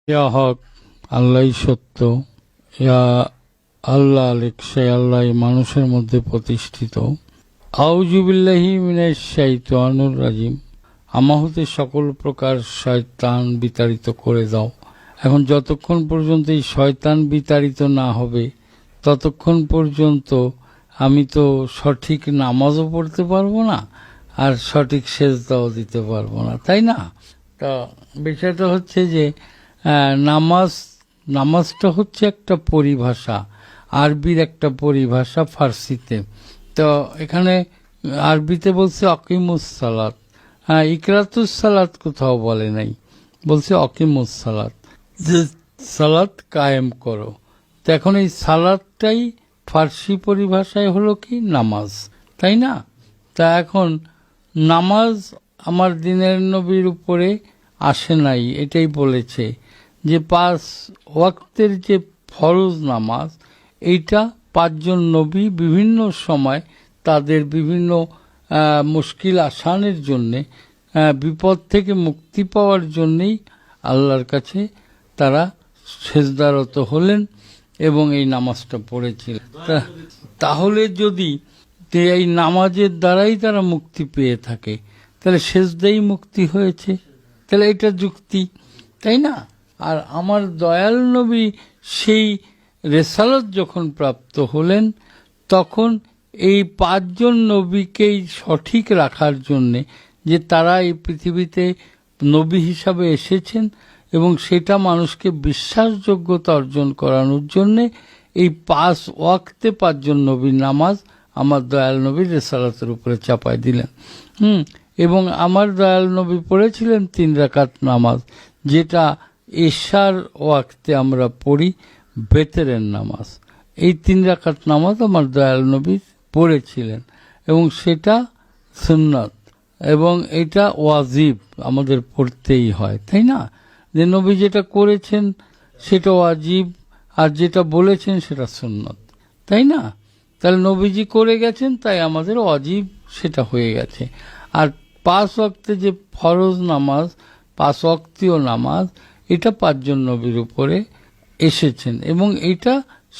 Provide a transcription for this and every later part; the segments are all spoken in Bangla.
ইয়া হক, আল্লাহই সত্য, ইয়া আল্লাহ লেখ, সে আল্লাহ মানুষের মধ্যে প্রতিষ্ঠিত। আউযু বিল্লাহি মিনাশ শাইতানির রাজিম। আমা হতে সকল প্রকার শয়তান বিতাড়িত করে দাও। এখন যতক্ষণ পর্যন্ত এই শয়তান বিতাড়িত না হবে ততক্ষণ পর্যন্ত আমি তো সঠিক নামাজও পড়তে পারবো না, আর সঠিক সেজদাও দিতে পারবো না, তাই না? তা বিষয়টা হচ্ছে যে নামাজটা হচ্ছে একটা পরিভাষা, আরবির একটা পরিভাষা ফার্সিতে। তো এখানে আরবিতে বলছে অকিমুস সালাত, ইকরাতুস সালাত কোথাও বলে নাই, বলছে অকিমুস সালাত, যে সালাত কায়েম করো। তো এখন এই সালাতটাই ফার্সি পরিভাষায় হলো কি নামাজ, তাই না? তা এখন নামাজ আমার দিনের নবীর উপরে আসে নাই, এটাই বলেছে যে 5 ওয়াক্তের যে ফরজ নামাজ, এইটা 5 জন নবী বিভিন্ন সময় তাদের বিভিন্ন মুশকিল আসানের জন্যে, বিপদ থেকে মুক্তি পাওয়ার জন্যেই আল্লাহর কাছে তারা সেজদারত হলেন এবং এই নামাজটা পড়েছিলেন। তাহলে যদি এই নামাজের দ্বারাই তারা মুক্তি পেয়ে থাকে, তাহলে সেজদাই মুক্তি হয়েছে, তাহলে এটা যুক্তি, তাই না? আর আমার দয়াল নবী সেই রেসালত যখন প্রাপ্ত হলেন, তখন এই 5 জন নবীকেই সঠিক রাখার জন্যে, যে তারা এই পৃথিবীতে নবী হিসাবে এসেছেন এবং সেটা মানুষকে বিশ্বাসযোগ্যতা অর্জন করানোর জন্যে এই 5 ওয়াক্তে 5 জন নবীর নামাজ আমার দয়াল নবীর রেসালাতের উপরে চাপাই দিলেন। এবং আমার দয়াল নবী পড়েছিলেন 3 রাকাত নামাজ, যেটা এশার ওয়াক্তে আমরা পড়ি বেতেরের নামাজ। এই 3 রাকাত নামাজ আমার দয়াল নবী পড়েছিলেন এবং সেটা সুন্নাত এবং এটা ওয়াজিব, আমাদের পড়তেই হয়, তাই না? যে নবী যেটা করেছেন সেটা ওয়াজিব, আর যেটা বলেছেন সেটা সুন্নাত, তাই না? তাহলে নবীজি করে গেছেন, তাই আমাদের ওয়াজিব সেটা হয়ে গেছে। আর 5 ওয়াক্তে যে ফরজ নামাজ, 5 ওয়াক্তীয় নামাজ, এটা 5 জন নবীর উপরে এসেছেন এবং এটা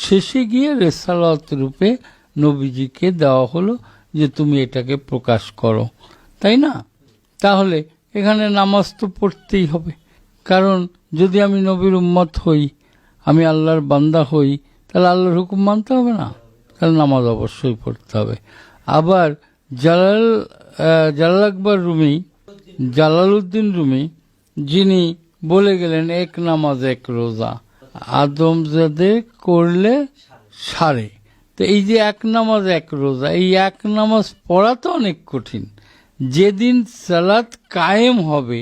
শেষে গিয়ে রেসালত রূপে নবীজিকে দেওয়া হলো যে তুমি এটাকে প্রকাশ করো, তাই না? তাহলে এখানে নামাজ তো পড়তেই হবে, কারণ যদি আমি নবীর উম্মত হই, আমি আল্লাহর বান্দা হই, তাহলে আল্লাহর হুকুম মানতে হবে না? তাহলে নামাজ অবশ্যই পড়তে হবে। আবার জালালউদ্দিন রুমি যিনি বলে গেলেন 1 নামাজ 1 রোজা আদমজাদে করলে সারে। তো এই যে 1 নামাজ 1 রোজা, এই 1 নামাজ পড়া তো অনেক কঠিন। যেদিন সালাত কায়েম হবে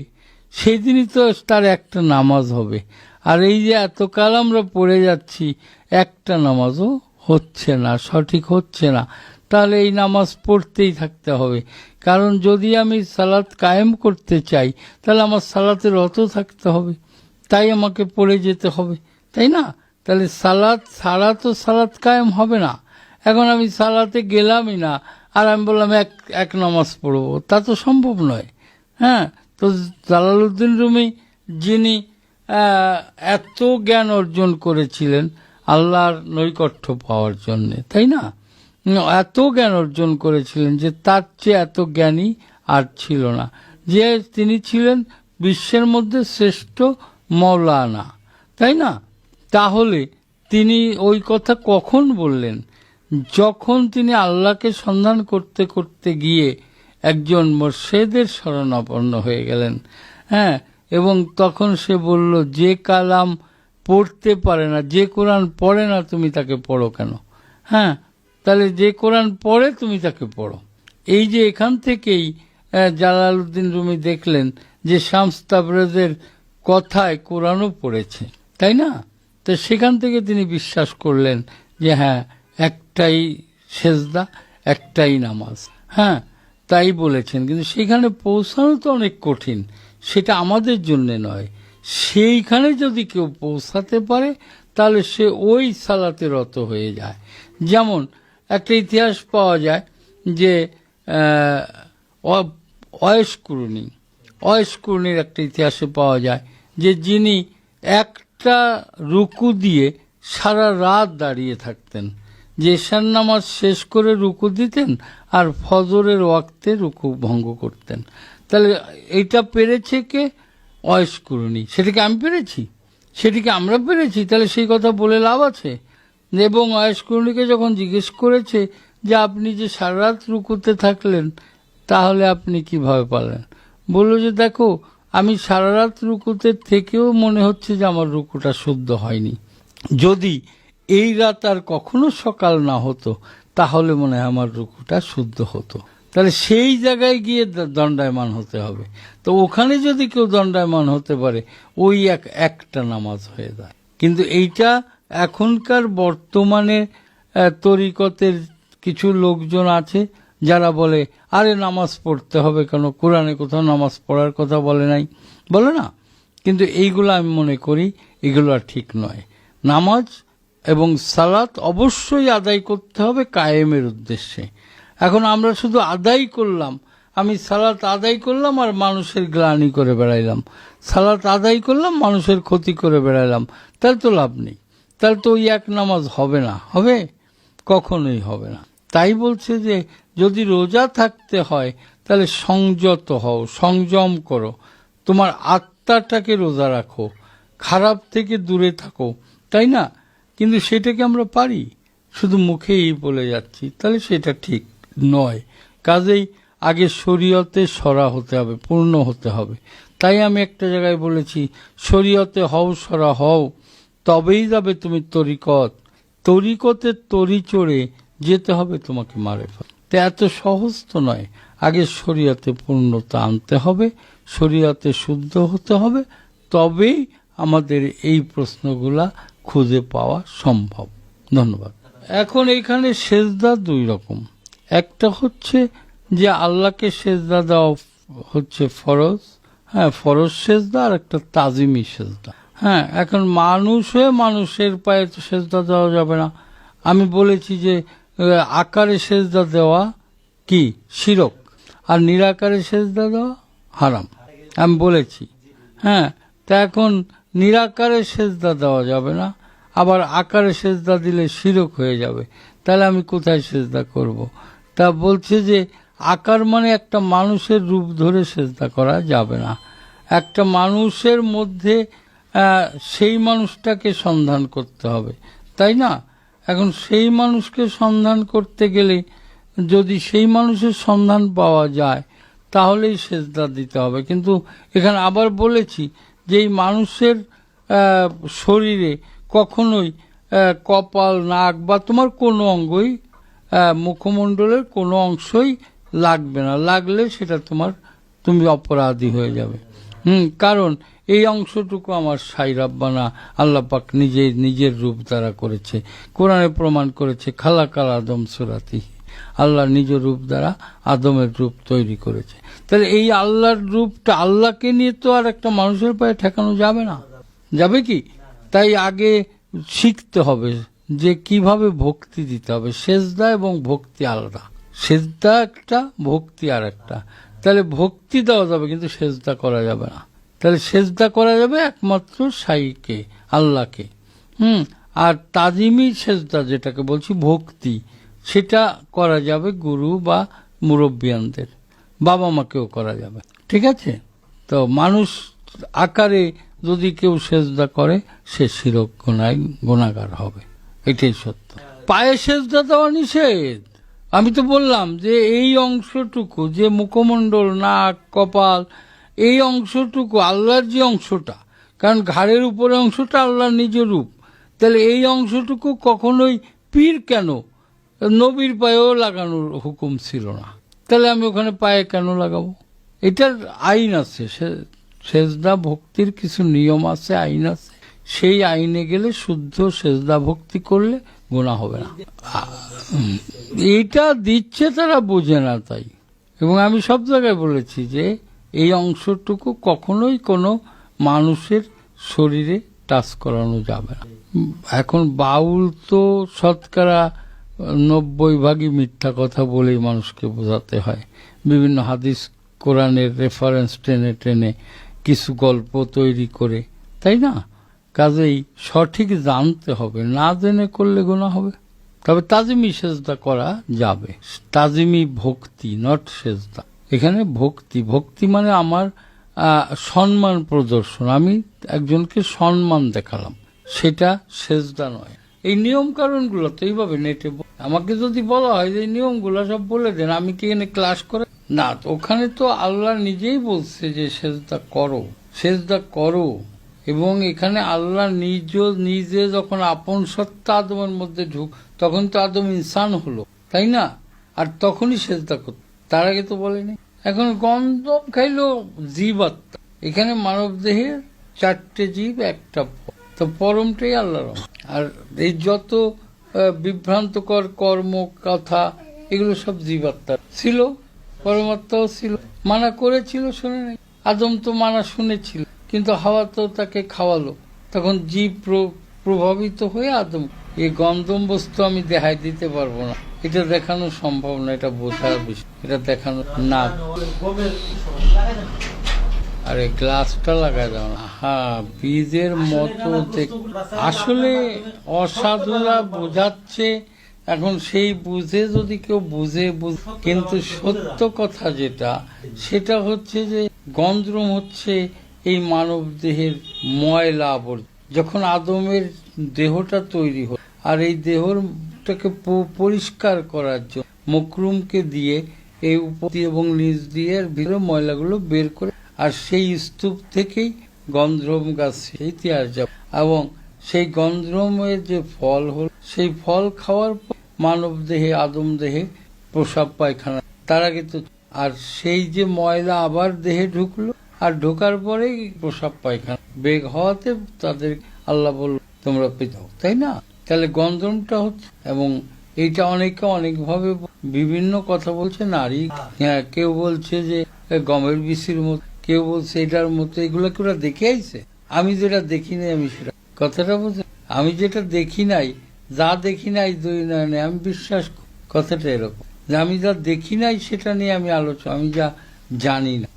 সেই দিনই তো তার একটা নামাজ হবে, আর এই যে এতকাল আমরা পড়ে যাচ্ছি একটা নামাজও হচ্ছে না, সঠিক হচ্ছে না, তাহলে এই নামাজ পড়তেই থাকতে হবে। কারণ যদি আমি সালাত কায়েম করতে চাই তাহলে আমার সালাতে রত থাকতে হবে, তাই আমাকে পড়ে যেতে হবে, তাই না? তাহলে সালাত ছাড়া তো সালাত কায়েম হবে না। এখন আমি সালাতে গেলামই না আর আমি বললাম এক নামাজ পড়বো, তা তো সম্ভব নয়। তো জালালউদ্দিন রুমি যিনি এত জ্ঞান অর্জন করেছিলেন আল্লাহর নৈকট্য পাওয়ার জন্যে, তাই না? এত জ্ঞান অর্জন করেছিলেন যে তার চেয়ে এত জ্ঞানী আর ছিল না, যে তিনি ছিলেন বিশ্বের মধ্যে শ্রেষ্ঠ মৌলানা, তাই না? তাহলে তিনি ওই কথা কখন বললেন? যখন তিনি আল্লাহকে সন্ধান করতে করতে গিয়ে একজন মোর্শেদের শরণাপন্ন হয়ে গেলেন, এবং তখন সে বলল, যে কালাম পড়তে পারে না, যে কোরআন পড়ে না, তুমি তাকে পড়ো কেন? তাহলে যে কোরআন পড়ে তুমি তাকে পড়ো। এই যে এখান থেকেই জালালউদ্দিন রুমি দেখলেন যে শামস তাবরেজের কথায় কোরআনও পড়েছে, তাই না? তো সেখান থেকে তিনি বিশ্বাস করলেন যে একটাই সেজদা, একটাই নামাজ, তাই বলেছেন। কিন্তু সেখানে পৌঁছানো তো অনেক কঠিন, সেটা আমাদের জন্য নয়। সেইখানে যদি কেউ পৌঁছাতে পারে তাহলে সে ওই সালাতে রত হয়ে যায়। যেমন একটা ইতিহাস পাওয়া যায় যে অয়েস কুরুনির একটা ইতিহাসে পাওয়া যায় যে যিনি একটা রুকু দিয়ে সারা রাত দাঁড়িয়ে থাকতেন, যে এশার নামাজ শেষ করে রুকু দিতেন আর ফজরের ওয়াক্তে রুকু ভঙ্গ করতেন। তাহলে এইটা পেরেছে কে? অয়স্কুরণী। সেটাকে আমি পেরেছি? সেটিকে আমরা পেরেছি? তাহলে সেই কথা বলে লাভ আছে? এবং অয়স্কুরণীকে যখন জিজ্ঞেস করেছে যে আপনি যে সারা রাত রুকুতে থাকলেন, তাহলে আপনি কিভাবে পারলেন? বলল যে দেখো, আমি সারা রাত রুকুতে থেকেও মনে হচ্ছে যে আমার রুকুটা শুদ্ধ হয়নি। যদি এই রাত আর কখনো সকাল না হতো, তাহলে মনে হয় আমার রুকুটা শুদ্ধ হতো। তাহলে সেই জায়গায় গিয়ে দণ্ডায়মান হতে হবে। তো ওখানে যদি কেউ দণ্ডায়মান হতে পারে, ওই একটা নামাজ হয়ে যায়। কিন্তু এইটা এখনকার বর্তমানে তরিকতের কিছু লোকজন আছে যারা বলে, আরে নামাজ পড়তে হবে কেন, কোরআনে কোথাও নামাজ পড়ার কথা বলে নাই, বলে না? কিন্তু এইগুলো আমি মনে করি এগুলো আর ঠিক নয়। নামাজ এবং সালাত অবশ্যই আদায় করতে হবে কায়েমের উদ্দেশ্যে। এখন আমরা শুধু আদায় করলাম, আমি সালাত আদায় করলাম আর মানুষের গ্লানি করে বেড়াইলাম, সালাত আদায় করলাম মানুষের ক্ষতি করে বেড়াইলাম, তাহলে তো লাভ নেই। তাহলে তো ওই এক নামাজ হবে না। হবে? কখনোই হবে না। তাই বলছে যে যদি রোজা থাকতে হয় তাহলে সংযত হও, সংযম করো, তোমার আত্মাটাকে রোজা রাখো, খারাপ থেকে দূরে থাকো, তাই না? কিন্তু সেটাকে আমরা পারি? শুধু মুখেই বলে যাচ্ছি, তাহলে সেটা ঠিক নয়। কাজেই আগে শরীয়তে সরা হতে হবে, পূর্ণ হতে হবে। তাই আমি একটা জায়গায় বলেছি, শরীয়তে হও, সরা হও, তবেই যাবে তুমি তরিকত। তরিকতের তরি চড়ে যেতে হবে তোমাকে মারেফাত। তো এত সহজ তো নয়। আগে শরীয়তে পূর্ণতা আনতে হবে, শরীয়তে শুদ্ধ হতে হবে, তবেই আমাদের এই প্রশ্নগুলা খুঁজে পাওয়া সম্ভব। ধন্যবাদ। এখন এখানে সেজদা দুই রকম। একটা হচ্ছে যে আল্লাহকে সেজদা দেওয়া হচ্ছে ফরজ, হ্যাঁ, ফরজ সেজদা, আর একটা তাজিমি সেজদা। হ্যাঁ, এখন মানুষ হয়ে মানুষের পায়ে তো সেজদা দেওয়া যাবে না। আমি বলেছি যে আকারে সেজদা দেওয়া কি শিরক, আর নিরাকারে সেজদা দেওয়া হারাম, আমি বলেছি। হ্যাঁ, তা এখন নিরাকারে সেজদা দেওয়া যাবে না, আবার আকারে সেজদা দিলে শিরক হয়ে যাবে। তাহলে আমি কোথায় সেজদা করব? তা বলছে যে আকার মানে একটা মানুষের রূপ ধরে সেজদা করা যাবে না। একটা মানুষের মধ্যে সেই মানুষটাকে সন্ধান করতে হবে, তাই না? এখন সেই মানুষকে সন্ধান করতে গেলে যদি সেই মানুষের সন্ধান পাওয়া যায়, তাহলেই সেজদা দিতে হবে। কিন্তু এখানে আবার বলেছি যে এই মানুষের শরীরে কখনোই কপাল, নাক বা তোমার কোনো অঙ্গই, মুখমণ্ডলের কোনো অংশই লাগবে না। লাগলে সেটা তুমি অপরাধী হয়ে যাবে। কারণ এই অংশটুকু আমার সাই রাব্বানা আল্লাহ পাক নিজের রূপ দ্বারা করেছে। কোরআনে প্রমাণ করেছে, খালাকাল আদম সূরাতি, আল্লাহ নিজ রূপ দ্বারা আদমের রূপ তৈরি করেছে। তাহলে এই আল্লাহর রূপটা, আল্লাহকে নিয়ে তো আর একটা মানুষের পায়ে ঠেকানো যাবে না, যাবে কি? তাই আগে শিখতে হবে যে কিভাবে ভক্তি দিতে হবে। সেজদা এবং ভক্তি আলাদা, সেজদা একটা, ভক্তি আর একটা। তাহলে ভক্তি দেওয়া যাবে কিন্তু সেজদা করা যাবে না। তাহলে সেজদা করা যাবে একমাত্র সাইকে, আল্লাহকে। আর তাজিমি সেজদা যেটাকে বলছি ভক্তি, সেটা করা যাবে গুরু বা মুরব্বিয়ানদের, বাবা মাকেও করা যাবে। ঠিক আছে? তো মানুষ আকারে যদি কেউ সেজদা করে, সে শিরক গুনাহগার হবে, এটাই সত্য। পায়ে সেজদা দেওয়া নিষেধ। আমি তো বললাম যে এই অংশটুকু, যে মুখমণ্ডল, নাক, কপাল, এই অংশটুকু আল্লাহর যে অংশটা, কারণ ঘাড়ের উপরে অংশটা আল্লাহর নিজ রূপ, তাহলে এই অংশটুকু কখনোই পীর কেন, নবীর পায়েও লাগানোর হুকুম ছিল না, তাহলে আমি ওখানে পায়ে কেন লাগাবো? এটার আইন আছে, সেজদা ভক্তির কিছু নিয়ম আছে, আইন আছে। সেই আইনে গেলে শুদ্ধ সেজদা ভক্তি করলে গুনাহ হবে না। এইটা দিচ্ছে তারা বোঝে না, তাই। এবং আমি সব জায়গায় বলেছি যে এই অংশটুকু কখনোই কোনো মানুষের শরীরে টাচ করানো যাবে না। এখন বাউল তো শতকরা 90% মিথ্যা কথা বলেই মানুষকে বোঝাতে হয়। বিভিন্ন হাদিস কোরআনের রেফারেন্স টেনে টেনে কিছু গল্প তৈরি করে, তাই না? কাজেই সঠিক জানতে হবে, না জেনে করলে গুনাহ হবে। তবে তাজিমি সেজদা করা যাবে, তাজিমি ভক্তি, নট সেজদা। এখানে ভক্তি, ভক্তি মানে আমার সম্মান প্রদর্শন, আমি একজনকে সম্মান দেখালাম, সেটা সেজদা নয়। এই নিয়ম কারণগুলো তো এইভাবে নেটে আমাকে যদি বলা হয় যে নিয়মগুলো সব বলে দেন, আমি কি এখানে ক্লাস করে না, ওখানে তো আল্লাহ নিজেই বলছে যে সেজদা করো, সেজদা করো। এবং এখানে আল্লাহ নিজে যখন আপন সত্তা আদমের মধ্যে তখন তো আদম ইনসান হলো, তাই না? আর তখনই সেজদা করত, তার আগে তো বলেনি। এখন গন্ধম খাইলো জীব আত্মা, এখানে মানব দেহের 4টে জীব, একটা তো পরমটাই আল্লাহর। আর এই যত বিভ্রান্তকর কর্ম কথা এগুলো সব জীবাত্মার ছিল, পরমাত্মাও ছিল, মানা করেছিল, শুনে নাই। আদম তো মানা শুনেছিল, কিন্তু হাওয়া তো তাকে খাওয়ালো, তখন জীব প্রভাবিত হয়ে আদম। এই গন্ধম বস্তু আমি দেখাই দিতে পারবো না, এটা দেখানো সম্ভব না, এটা বোঝার বিষয়, এটা দেখানো না। আরে গ্লাসটা লাগাই দাও না। হ্যাঁ, বীজের মতো আসলে অসাধুরা বোঝাচ্ছে। এখন সেই বুঝে যদি কেউ বুঝে, কিন্তু সত্য কথা যেটা, সেটা হচ্ছে যে গন্ধ্রম হচ্ছে এই মানব দেহের ময়লা আবর্জনা। যখন আদমের দেহটা তৈরি হল, আর এই দেহটাকে পরিষ্কার করার জন্য মকরুমকে দিয়ে এই উপর এবং নিচ দিয়ে ভিতরে ময়লাগুলো বের করে, আর সেই স্তূপ থেকেই গন্ধর্ম গাছ ইতিহাস যাবে। এবং সেই গন্ধর্মের যে ফল হল, সেই ফল খাওয়ার পর মানব দেহে, আদম দেহে প্রসাব পায়খানা, তার আগে তো। আর সেই যে ময়লা আবার দেহে ঢুকলো, আর ঢোকার পরেই প্রসাব পায়খানা বেগ হওয়াতে তাদের আল্লাহ বলল তোমরা পেতাও, তাই না? তাহলে গন্ধর্মটা হচ্ছে, এবং এইটা অনেকে অনেকভাবে বিভিন্ন কথা বলছে। নারী, কেউ বলছে যে গমের বিচির মতো, কেউ বলছে এটার মতো। এগুলো কি ওরা দেখে আইছে? আমি যেটা দেখি নাই, আমি সেটা কথাটা বলছি, আমি যেটা দেখি নাই, যা দেখি নাই দুই নয়নে আমি বিশ্বাস করি। কথাটা এরকম যে আমি যা দেখি নাই সেটা নিয়ে আমি আলোচনা, আমি যা জানি না।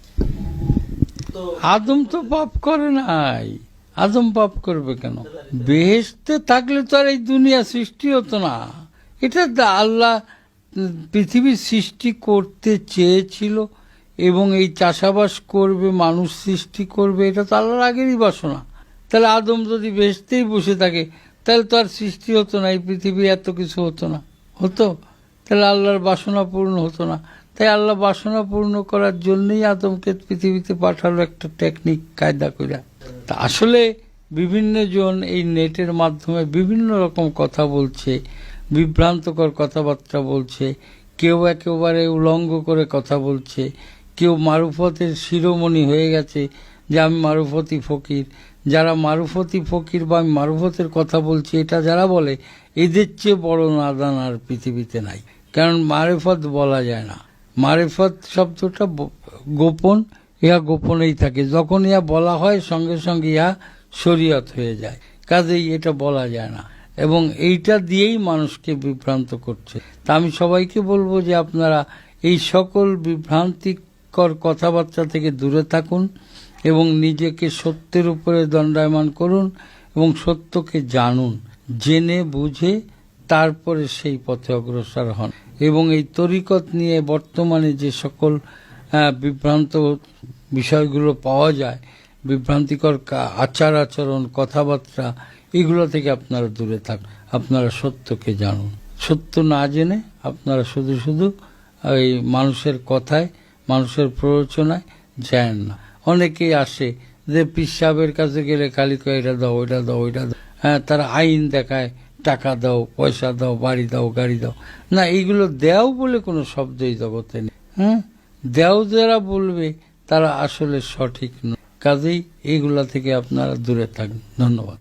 আদম তো পাপ করে নাই, আদম পাপ করবে কেন? বেহেশতে থাকলে তো আর এই দুনিয়া সৃষ্টি হতো না। এটা আল্লাহ পৃথিবীর সৃষ্টি করতে চেয়েছিল, এবং এই চাষাবাস করবে, মানুষ সৃষ্টি করবে, এটা তো আল্লাহর আগেরই বাসনা। তাহলে আদম যদি বেহেশতেই বসে থাকে, তাহলে তো আর সৃষ্টি হতো না, এই পৃথিবী এত কিছু হতো না। হতো? তাহলে আল্লাহর বাসনা পূর্ণ হতো না। তাই আল্লাহ বাসনা পূর্ণ করার জন্যই আদমকে পৃথিবীতে পাঠালো, একটা টেকনিক কায়দা করে। তা আসলে বিভিন্ন জন এই নেটের মাধ্যমে বিভিন্ন রকম কথা বলছে, বিভ্রান্তকর কথাবার্তা বলছে, কেউ একেবারে উলঙ্গ করে কথা বলছে, কেউ মারুফতের শিরোমণি হয়ে গেছে যে আমি মারুফতি ফকির। যারা মারুফতি ফকির বা মারুফতের কথা বলছে, এটা যারা বলে, এদের চেয়ে বড় নাদান আর পৃথিবীতে নাই। কারণ মারেফত বলা যায় না, মারেফত শব্দটা গোপন, ইহা গোপনেই থাকে। যখন ইহা বলা হয় সঙ্গে সঙ্গে ইহা শরীয়ত হয়ে যায়, কাজেই এটা বলা যায় না, এবং এইটা দিয়েই মানুষকে বিভ্রান্ত করছে। তা আমি সবাইকে বলবো যে আপনারা এই সকল বিভ্রান্তিকর কথাবার্তা থেকে দূরে থাকুন, এবং নিজেকে সত্যের উপরে দণ্ডায়মান করুন, এবং সত্যকে জানুন, জেনে বুঝে তারপরে সেই পথে অগ্রসর হন। এবং এই তরিকত নিয়ে বর্তমানে যে সকল বিভ্রান্ত বিষয়গুলো পাওয়া যায়, বিভ্রান্তিকর আচার আচরণ, কথাবার্তা, এগুলো থেকে আপনারা দূরে থাকুন। আপনারা সত্যকে জানুন। সত্য না জেনে আপনারা শুধু শুধু এই মানুষের কথায়, মানুষের প্ররোচনায় যায় না। অনেকেই আসে যে পীর সাহেবের কাছে গেলে খালি কয় এটা দাও, ওইটা দাও, ওইটা দাও। হ্যাঁ, তারা আইন দেখায়, টাকা দাও, পয়সা দাও, বাড়ি দাও, গাড়ি দাও। না, এইগুলো দেও বলে কোনো শব্দই জগতে নেই। হ্যাঁ, দেও যারা বলবে তারা আসলে সঠিক নয়। কাজেই এইগুলা থেকে আপনারা দূরে থাকুন। ধন্যবাদ।